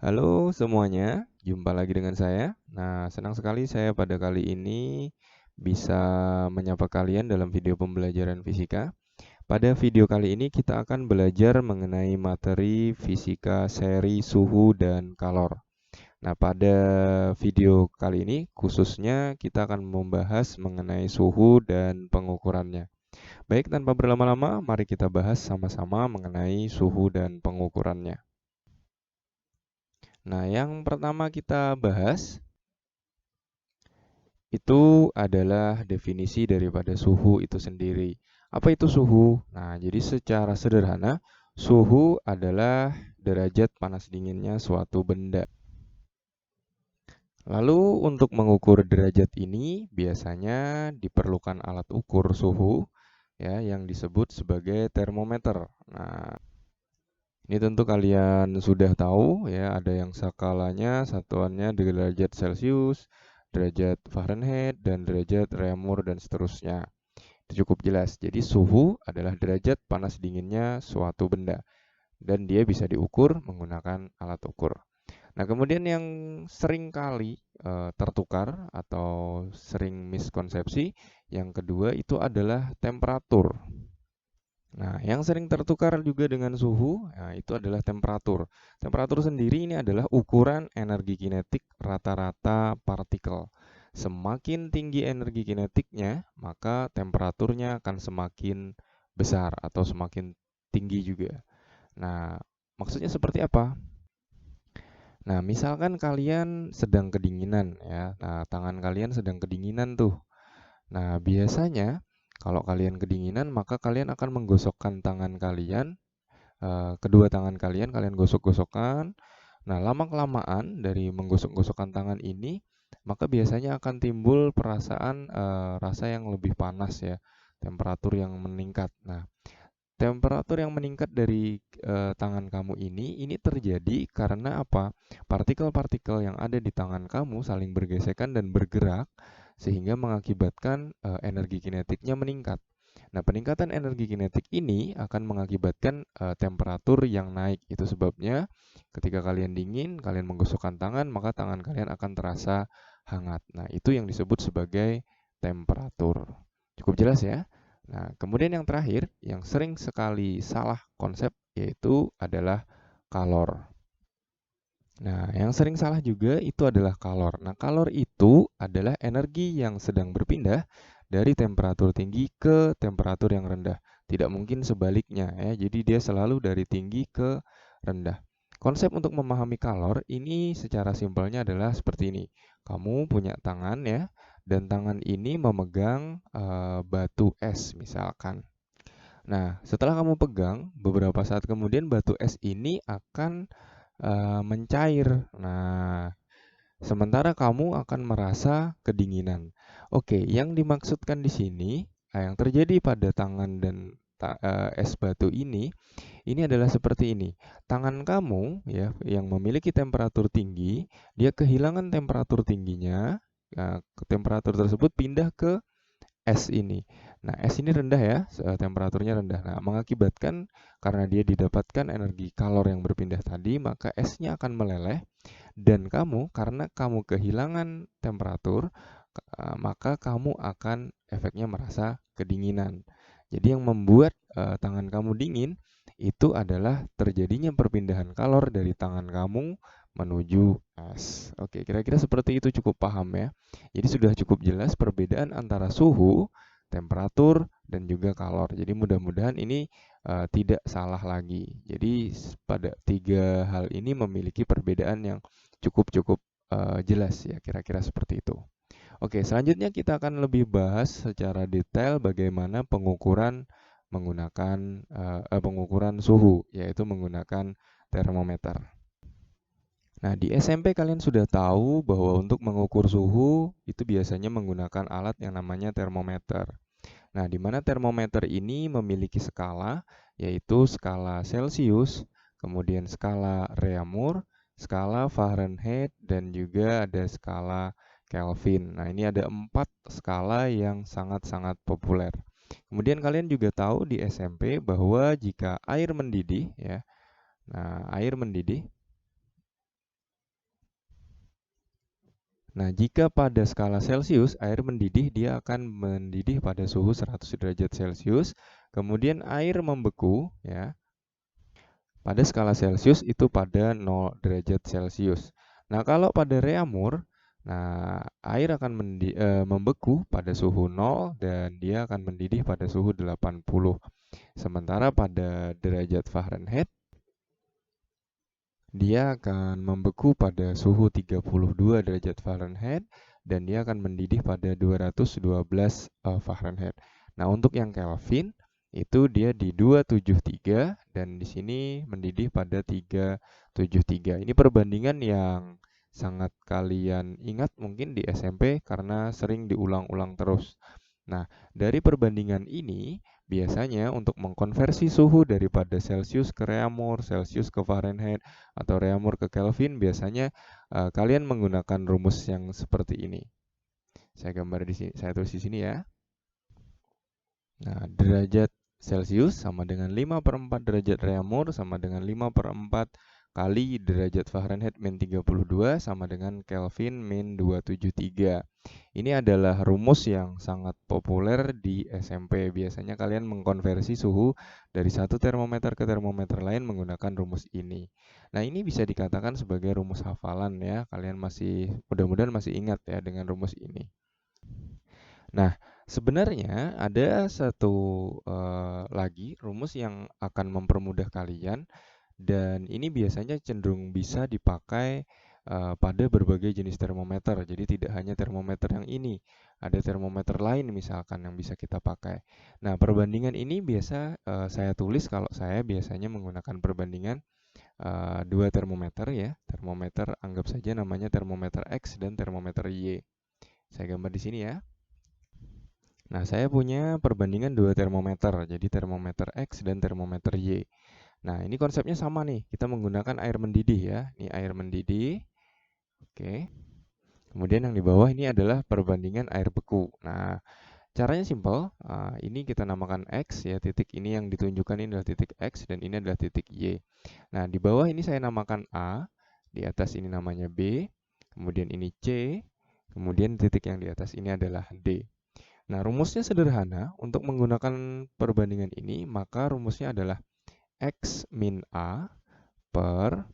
Halo semuanya, jumpa lagi dengan saya. Nah, senang sekali saya pada kali ini bisa menyapa kalian dalam video pembelajaran fisika. Pada video kali ini kita akan belajar mengenai materi fisika seri suhu dan kalor. Nah, pada video kali ini khususnya kita akan membahas mengenai suhu dan pengukurannya. Baik, tanpa berlama-lama, mari kita bahas sama-sama mengenai suhu dan pengukurannya. Nah, yang pertama kita bahas itu adalah definisi daripada suhu itu sendiri. Apa itu suhu? Nah, jadi secara sederhana, suhu adalah derajat panas dinginnya suatu benda. Lalu untuk mengukur derajat ini biasanya diperlukan alat ukur suhu ya yang disebut sebagai termometer. Nah, ini tentu kalian sudah tahu ya, ada yang skalanya satuannya derajat Celcius, derajat Fahrenheit, dan derajat Reaumur dan seterusnya. Itu cukup jelas. Jadi suhu adalah derajat panas dinginnya suatu benda dan dia bisa diukur menggunakan alat ukur. Nah, kemudian yang sering kali tertukar atau sering miskonsepsi, yang kedua itu adalah temperatur. Nah, yang sering tertukar juga dengan suhu, nah, itu adalah temperatur. Temperatur sendiri ini adalah ukuran energi kinetik rata-rata partikel. Semakin tinggi energi kinetiknya, maka temperaturnya akan semakin besar atau semakin tinggi juga. Nah, maksudnya seperti apa? Nah, misalkan kalian sedang kedinginan ya. Nah, tangan kalian sedang kedinginan tuh. Nah, biasanya kalau kalian kedinginan, maka kalian akan menggosokkan tangan kalian, kedua tangan kalian, kalian gosok-gosokkan. Nah, lama-kelamaan dari menggosok-gosokkan tangan ini, maka biasanya akan timbul perasaan rasa yang lebih panas ya, temperatur yang meningkat. Nah, temperatur yang meningkat dari tangan kamu ini terjadi karena apa? Partikel-partikel yang ada di tangan kamu saling bergesekan dan bergerak sehingga mengakibatkan energi kinetiknya meningkat. Nah, peningkatan energi kinetik ini akan mengakibatkan temperatur yang naik. Itu sebabnya ketika kalian dingin, kalian menggosokkan tangan, maka tangan kalian akan terasa hangat. Nah, itu yang disebut sebagai temperatur. Cukup jelas ya? Nah, kemudian yang terakhir, yang sering sekali salah konsep, yaitu adalah kalor. Nah, yang sering salah juga itu adalah kalor. Nah, kalor itu adalah energi yang sedang berpindah dari temperatur tinggi ke temperatur yang rendah. Tidak mungkin sebaliknya ya. Jadi dia selalu dari tinggi ke rendah. Konsep untuk memahami kalor ini secara simpelnya adalah seperti ini. Kamu punya tangan ya, dan tangan ini memegang batu es misalkan. Nah, setelah kamu pegang, beberapa saat kemudian batu es ini akan mencair. Nah, sementara kamu akan merasa kedinginan. Oke, yang dimaksudkan di sini, yang terjadi pada tangan dan es batu ini adalah seperti ini. Tangan kamu ya yang memiliki temperatur tinggi, dia kehilangan temperatur tingginya, temperatur tersebut pindah ke es ini. Nah, es ini rendah ya, temperaturnya rendah. Nah, mengakibatkan karena dia didapatkan energi kalor yang berpindah tadi, maka esnya akan meleleh dan kamu karena kamu kehilangan temperatur, maka kamu akan efeknya merasa kedinginan. Jadi yang membuat tangan kamu dingin itu adalah terjadinya perpindahan kalor dari tangan kamu menuju es. Oke, kira-kira seperti itu cukup paham ya. Jadi sudah cukup jelas perbedaan antara suhu, temperatur, dan juga kalor. Jadi mudah-mudahan ini tidak salah lagi. Jadi pada tiga hal ini memiliki perbedaan yang cukup-cukup jelas ya, kira-kira seperti itu. Oke, selanjutnya kita akan lebih bahas secara detail bagaimana pengukuran menggunakan pengukuran suhu, yaitu menggunakan termometer. Nah, di SMP kalian sudah tahu bahwa untuk mengukur suhu itu biasanya menggunakan alat yang namanya termometer. Nah, di mana termometer ini memiliki skala, yaitu skala Celcius, kemudian skala Reaumur, skala Fahrenheit, dan juga ada skala Kelvin. Nah, ini ada 4 skala yang sangat-sangat populer. Kemudian kalian juga tahu di SMP bahwa jika air mendidih, ya, nah air mendidih Nah, jika pada skala Celcius air mendidih, dia akan mendidih pada suhu 100 derajat Celcius. Kemudian air membeku ya. Pada skala Celcius itu pada 0 derajat Celcius. Nah, kalau pada reamur, nah air akan membeku pada suhu 0 dan dia akan mendidih pada suhu 80. Sementara pada derajat Fahrenheit, dia akan membeku pada suhu 32 derajat Fahrenheit dan dia akan mendidih pada 212 Fahrenheit. Nah, untuk yang Kelvin itu dia di 273 dan di sini mendidih pada 373. Ini perbandingan yang sangat kalian ingat mungkin di SMP karena sering diulang-ulang terus. Nah, dari perbandingan ini biasanya untuk mengkonversi suhu daripada Celcius ke reaumur, Celcius ke Fahrenheit, atau reaumur ke Kelvin, biasanya kalian menggunakan rumus yang seperti ini. Saya gambar di sini, saya tulis di sini ya. Nah, derajat Celcius sama dengan 5/4 derajat reaumur sama dengan 5/4 kali derajat Fahrenheit min 32 sama dengan Kelvin min 273. Ini adalah rumus yang sangat populer di SMP. Biasanya kalian mengkonversi suhu dari satu termometer ke termometer lain menggunakan rumus ini. Nah, ini bisa dikatakan sebagai rumus hafalan ya. Kalian mudah-mudahan masih ingat ya dengan rumus ini. Nah, sebenarnya ada satu lagi rumus yang akan mempermudah kalian dan ini biasanya cenderung bisa dipakai pada berbagai jenis termometer. Jadi tidak hanya termometer yang ini, ada termometer lain misalkan yang bisa kita pakai. Nah, perbandingan ini biasa saya tulis kalau saya biasanya menggunakan perbandingan dua termometer ya. Termometer anggap saja namanya termometer X dan termometer Y. Saya gambar di sini ya. Nah, saya punya perbandingan dua termometer, jadi termometer X dan termometer Y. Nah, ini konsepnya sama nih, kita menggunakan air mendidih ya. Ini air mendidih, oke. Kemudian yang di bawah ini adalah perbandingan air beku. Nah, caranya simpel, ini kita namakan X ya, titik ini yang ditunjukkan ini adalah titik X dan ini adalah titik Y. Nah, di bawah ini saya namakan A, di atas ini namanya B, kemudian ini C, kemudian titik yang di atas ini adalah D. Nah, rumusnya sederhana. Untuk menggunakan perbandingan ini, maka rumusnya adalah X min A per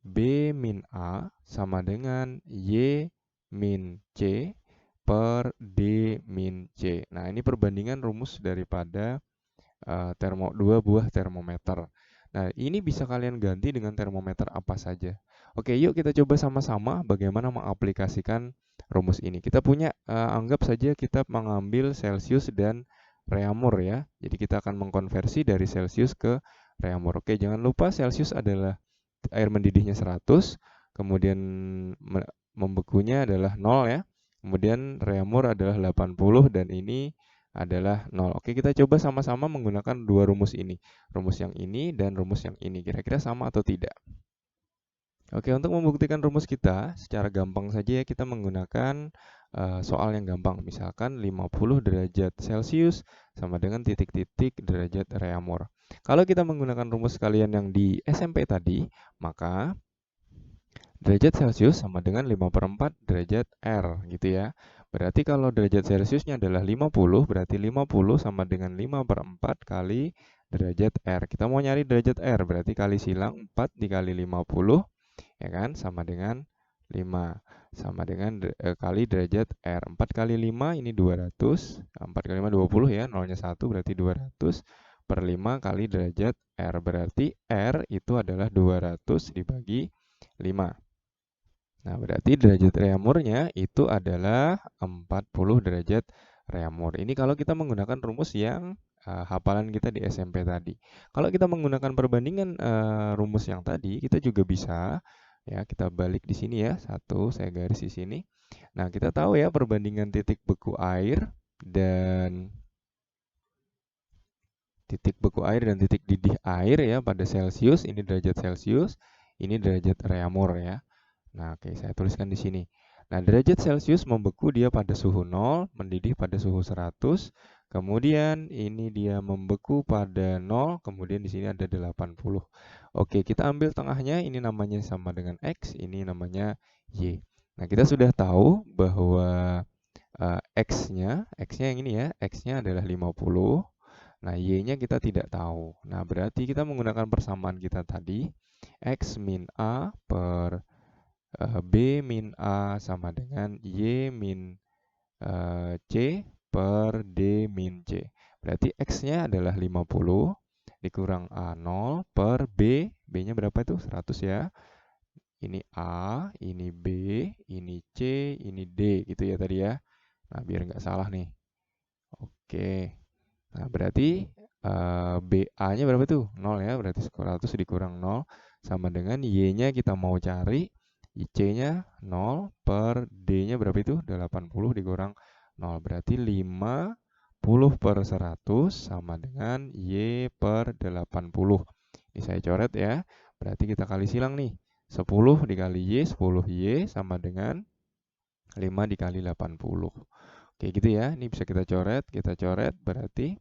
B min A sama dengan Y min C per D min C. Nah, ini perbandingan rumus daripada dua buah termometer. Nah, ini bisa kalian ganti dengan termometer apa saja. Oke, yuk kita coba sama-sama bagaimana mengaplikasikan rumus ini. Kita punya, anggap saja kita mengambil Celcius dan reaumur ya. Jadi kita akan mengkonversi dari Celcius ke reaumur. Oke, jangan lupa Celcius adalah air mendidihnya 100, kemudian membekunya adalah 0 ya. Kemudian reaumur adalah 80 dan ini adalah 0. Oke, kita coba sama-sama menggunakan dua rumus ini. Rumus yang ini dan rumus yang ini. Kira-kira sama atau tidak? Oke, untuk membuktikan rumus kita, secara gampang saja ya kita menggunakan soal yang gampang. Misalkan 50 derajat Celcius sama dengan titik-titik derajat reaumur. Kalau kita menggunakan rumus kalian yang di SMP tadi, maka derajat Celcius sama dengan 5/4 derajat R gitu ya. Berarti kalau derajat Celciusnya adalah 50, berarti 50 sama dengan 5/4 kali derajat R. Kita mau nyari derajat R, berarti kali silang 4 dikali 50, ya kan, sama dengan 5. Sama dengan kali derajat R. 4 kali 5 ini 200, 4 kali 5 20 ya, nolnya 1 berarti 200 per 5 kali derajat R. Berarti R itu adalah 200 dibagi 5. Nah, berarti derajat reaumurnya itu adalah 40 derajat reaumur. Ini kalau kita menggunakan rumus yang hafalan kita di SMP tadi. Kalau kita menggunakan perbandingan rumus yang tadi, kita juga bisa ya, kita balik di sini ya. Satu, saya garis di sini. Nah, kita tahu ya perbandingan titik beku air dan titik didih air ya pada Celcius, ini derajat Celcius, ini derajat reaumur ya. Nah, oke, saya tuliskan di sini. Nah, derajat Celcius membeku dia pada suhu 0, mendidih pada suhu 100. Kemudian ini dia membeku pada 0, kemudian di sini ada 80. Oke, kita ambil tengahnya, ini namanya sama dengan X, ini namanya Y. Nah, kita sudah tahu bahwa X-nya yang ini ya, X-nya adalah 50. Nah, Y-nya kita tidak tahu. Nah, berarti kita menggunakan persamaan kita tadi, X min A per B min A sama dengan Y min C per D min C. Berarti X-nya adalah 50 dikurang A0 per B. B-nya berapa itu? 100 ya. Ini A, ini B, ini C, ini D gitu ya tadi ya. Nah, biar nggak salah nih. Oke. Nah, berarti BA-nya berapa tuh? 0 ya. Berarti 100 dikurang 0 sama dengan Y-nya kita mau cari. C-nya 0 per D-nya berapa itu? 80 dikurang 0. Berarti 50 per 100 sama dengan Y per 80. Ini saya coret ya. Berarti kita kali silang nih. 10 dikali Y, 10Y sama dengan 5 dikali 80. Oke gitu ya. Ini bisa kita coret berarti.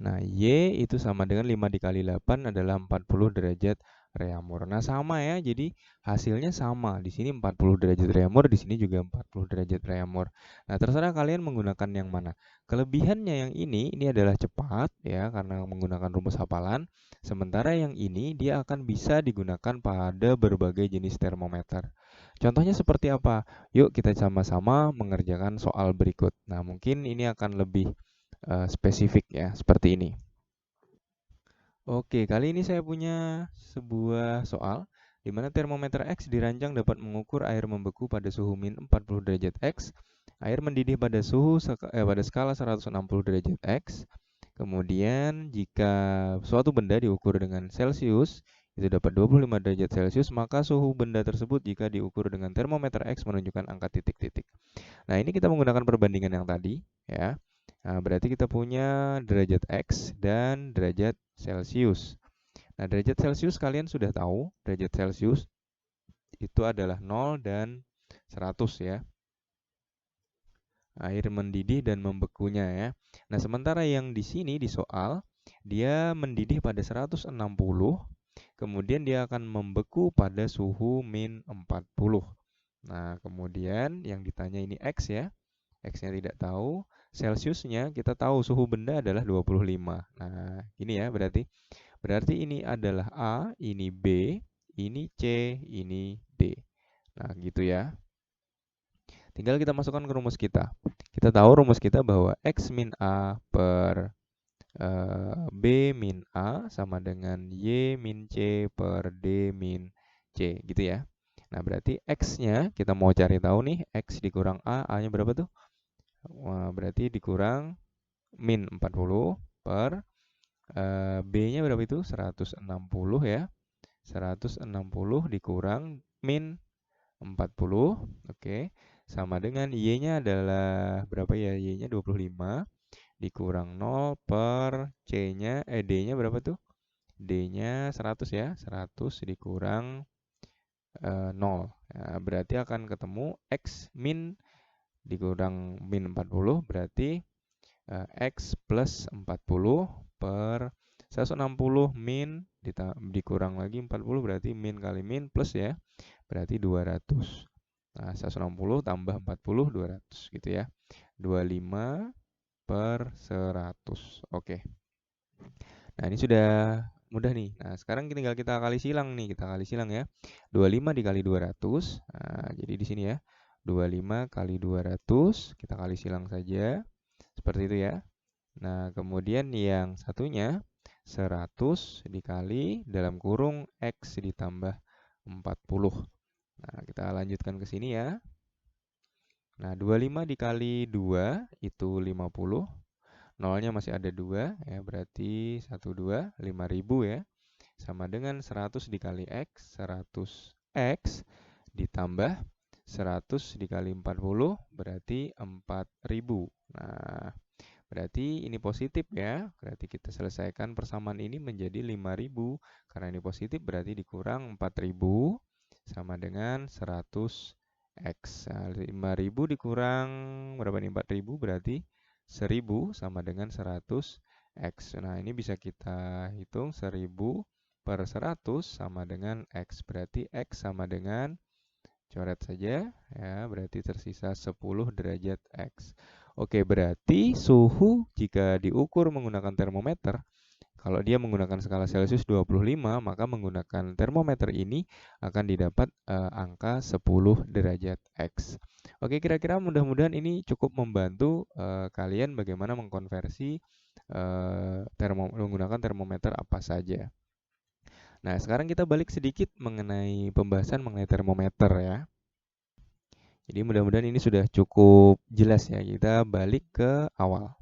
Nah, Y itu sama dengan 5 dikali 8 adalah 40 derajat reamur. Nah, sama ya. Jadi hasilnya sama. Di sini 40 derajat reamur, di sini juga 40 derajat reamur. Nah, terserah kalian menggunakan yang mana. Kelebihannya yang ini adalah cepat ya karena menggunakan rumus hafalan. Sementara yang ini dia akan bisa digunakan pada berbagai jenis termometer. Contohnya seperti apa? Yuk kita sama-sama mengerjakan soal berikut. Nah, mungkin ini akan lebih spesifik ya, seperti ini. Oke, kali ini saya punya sebuah soal di mana termometer X dirancang dapat mengukur air membeku pada suhu min 40 derajat X, air mendidih pada pada skala 160 derajat X. Kemudian jika suatu benda diukur dengan Celcius itu dapat 25 derajat Celcius, maka suhu benda tersebut jika diukur dengan termometer X menunjukkan angka titik-titik. Nah, ini kita menggunakan perbandingan yang tadi ya. Nah, berarti kita punya derajat X dan derajat Celcius. Nah, derajat Celcius kalian sudah tahu, derajat Celcius itu adalah 0 dan 100 ya. Air mendidih dan membekunya ya. Nah, sementara yang di sini di soal, dia mendidih pada 160, kemudian dia akan membeku pada suhu min 40. Nah, kemudian yang ditanya ini X ya. X-nya tidak tahu, Celsiusnya kita tahu suhu benda adalah 25. Nah, ini ya berarti. Berarti ini adalah A, ini B, ini C, ini D. Nah, gitu ya. Tinggal kita masukkan ke rumus kita. Kita tahu rumus kita bahwa X min A per B min A sama dengan Y min C per D min C. Gitu ya. Nah, berarti X-nya kita mau cari tahu nih. X dikurang A, A-nya berapa tuh? Wah, berarti dikurang min 40 per B-nya berapa itu? 160 ya. 160 dikurang min 40. Oke. Sama dengan Y-nya adalah berapa ya? Y-nya 25 dikurang 0 per D-nya berapa tuh? D-nya 100 ya. 100 dikurang 0. Nah, berarti akan ketemu X min dikurang min 40 berarti X plus 40 per 160 min dikurang lagi 40 berarti min kali min plus ya. Berarti 200. Nah, 160 tambah 40 200 gitu ya. 25 per 100. Oke. Nah, ini sudah mudah nih. Nah, sekarang tinggal kita kali silang nih. Kita kali silang ya. 25 dikali 200. Nah, jadi di sini ya. 25 kali 200. Kita kali silang saja. Seperti itu ya. Nah, kemudian yang satunya 100 dikali dalam kurung X ditambah 40. Nah, kita lanjutkan ke sini ya. Nah, 25 dikali 2 itu 50. Nolnya masih ada 2 ya, berarti 12, 5000 ya. Sama dengan 100 dikali X, 100 X ditambah 100 dikali 40 berarti 4000. Nah, berarti ini positif ya. Berarti kita selesaikan persamaan ini menjadi 5000. Karena ini positif berarti dikurang 4000 sama dengan 100 X. Nah, 5000 dikurang berapa nih? 4000 berarti 1000 sama dengan 100 X. Nah, ini bisa kita hitung 1000 per 100 sama dengan X. Berarti X sama dengan coret saja ya, berarti tersisa 10 derajat X. Oke, berarti suhu jika diukur menggunakan termometer, kalau dia menggunakan skala Celcius 25, maka menggunakan termometer ini akan didapat angka 10 derajat X. Oke, kira-kira mudah-mudahan ini cukup membantu kalian bagaimana mengkonversi menggunakan termometer apa saja. Nah, sekarang kita balik sedikit mengenai pembahasan mengenai termometer ya. Jadi mudah-mudahan ini sudah cukup jelas ya. Kita balik ke awal.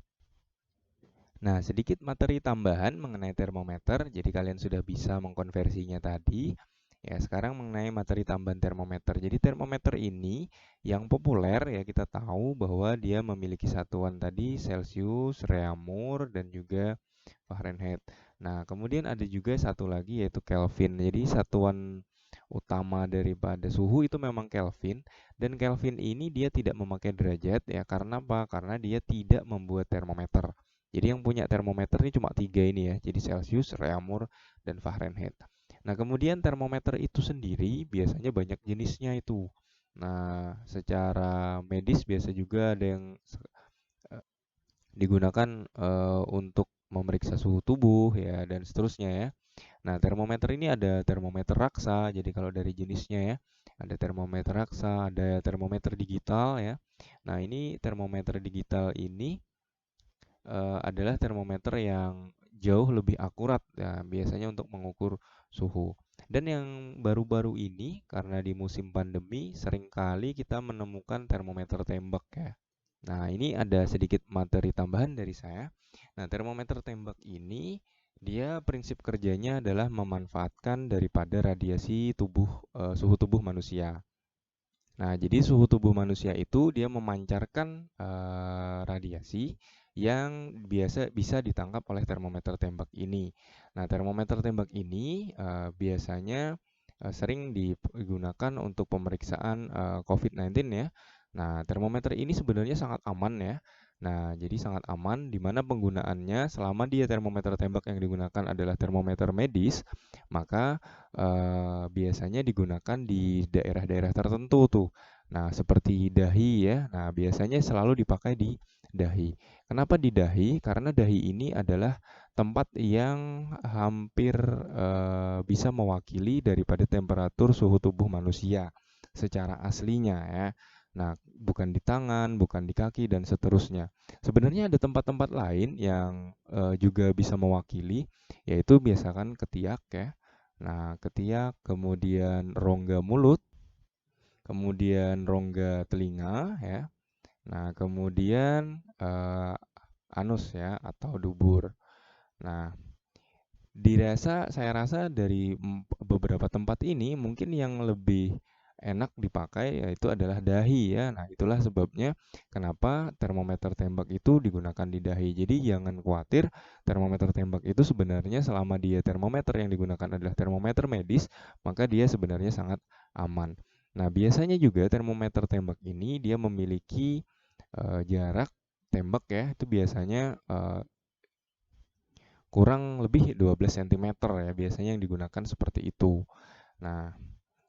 Nah, sedikit materi tambahan mengenai termometer. Jadi kalian sudah bisa mengkonversinya tadi. Ya, sekarang mengenai materi tambahan termometer. Jadi termometer ini yang populer ya, kita tahu bahwa dia memiliki satuan tadi Celcius, Reaumur, dan juga Fahrenheit. Nah, kemudian ada juga satu lagi yaitu Kelvin. Jadi satuan utama daripada suhu itu memang Kelvin, dan Kelvin ini dia tidak memakai derajat ya. Karena apa? Karena dia tidak membuat termometer. Jadi yang punya termometer ini cuma 3 ini ya. Jadi Celcius, Reaumur, dan Fahrenheit. Nah, kemudian termometer itu sendiri biasanya banyak jenisnya itu. Nah, secara medis biasa juga ada yang digunakan untuk memeriksa suhu tubuh ya dan seterusnya ya. Nah, termometer ini ada termometer raksa. Jadi kalau dari jenisnya ya, ada termometer raksa, ada termometer digital ya. Nah, ini termometer digital ini adalah termometer yang jauh lebih akurat ya, biasanya untuk mengukur suhu. Dan yang baru-baru ini karena di musim pandemi seringkali kita menemukan termometer tembak ya. Nah, ini ada sedikit materi tambahan dari saya. Nah, termometer tembak ini dia prinsip kerjanya adalah memanfaatkan daripada radiasi suhu tubuh manusia. Nah, jadi suhu tubuh manusia itu dia memancarkan radiasi yang biasa bisa ditangkap oleh termometer tembak ini. Nah, termometer tembak ini biasanya sering digunakan untuk pemeriksaan COVID-19 ya. Nah, termometer ini sebenarnya sangat aman ya. Nah, jadi sangat aman di mana penggunaannya selama dia termometer tembak yang digunakan adalah termometer medis, maka biasanya digunakan di daerah-daerah tertentu tuh. Nah, seperti dahi ya. Nah, biasanya selalu dipakai di dahi. Kenapa di dahi? Karena dahi ini adalah tempat yang hampir bisa mewakili daripada temperatur suhu tubuh manusia secara aslinya ya. Nah, bukan di tangan, bukan di kaki, dan seterusnya. Sebenarnya ada tempat-tempat lain yang juga bisa mewakili, yaitu biasakan ketiak ya. Nah, ketiak, kemudian rongga mulut, kemudian rongga telinga ya. Nah, kemudian anus ya atau dubur. Nah, saya rasa dari beberapa tempat ini mungkin yang lebih enak dipakai yaitu adalah dahi ya. Nah, itulah sebabnya kenapa termometer tembak itu digunakan di dahi. Jadi jangan khawatir, termometer tembak itu sebenarnya selama dia termometer yang digunakan adalah termometer medis, maka dia sebenarnya sangat aman. Nah, biasanya juga termometer tembak ini dia memiliki jarak tembak ya, itu biasanya kurang lebih 12 cm ya, biasanya yang digunakan seperti itu. Nah,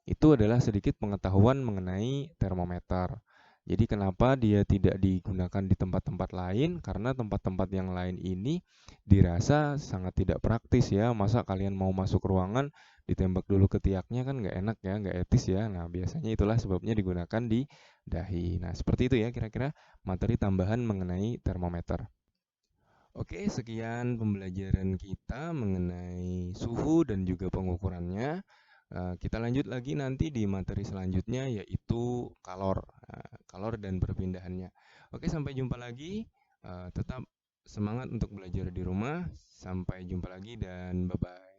itu adalah sedikit pengetahuan mengenai termometer. Jadi kenapa dia tidak digunakan di tempat-tempat lain? Karena tempat-tempat yang lain ini dirasa sangat tidak praktis ya. Masa kalian mau masuk ruangan ditembak dulu ketiaknya kan nggak enak ya, nggak etis ya. Nah, biasanya itulah sebabnya digunakan di dahi. Nah, seperti itu ya kira-kira materi tambahan mengenai termometer. Oke, sekian pembelajaran kita mengenai suhu dan juga pengukurannya. Kita lanjut lagi nanti di materi selanjutnya yaitu kalor dan perpindahannya. Oke, sampai jumpa lagi. Tetap semangat untuk belajar di rumah. Sampai jumpa lagi dan bye-bye.